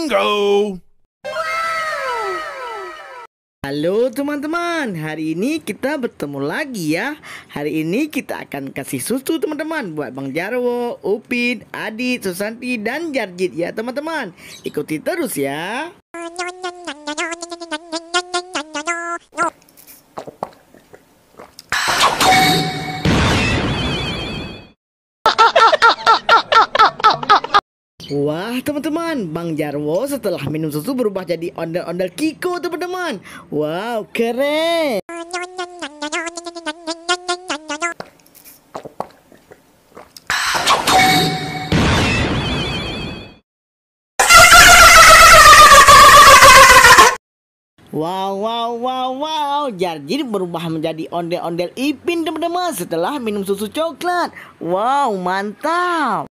Bingo! Halo teman-teman, hari ini kita bertemu lagi ya. Hari ini kita akan kasih susu teman-teman buat Bang Jarwo, Upin, Adit, Susanti, dan Jarjit ya teman-teman. Ikuti terus ya. Wah teman-teman, Bang Jarwo setelah minum susu berubah jadi ondel-ondel Kiko teman-teman. Wow, keren. Wow, Jarjit berubah menjadi ondel-ondel Ipin teman-teman setelah minum susu coklat. Wow, mantap.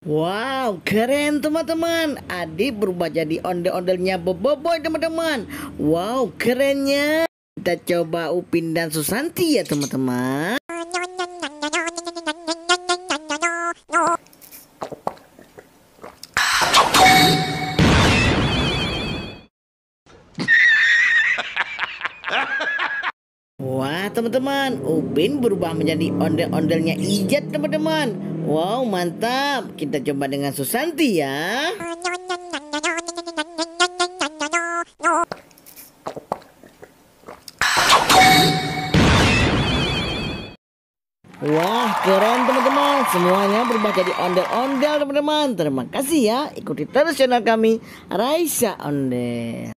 Wow, keren teman-teman. Adit berubah jadi ondel-ondelnya Boboiboy teman-teman. Wow, kerennya. Kita coba Upin dan Susanti ya teman-teman. Wah teman-teman, Upin berubah menjadi ondel-ondelnya Ijat teman-teman. Wow, mantap. Kita coba dengan Susanti ya. Wah, keren teman-teman. Semuanya berubah jadi ondel-ondel teman-teman. Terima kasih ya. Ikuti terus channel kami, Raisa Ondel.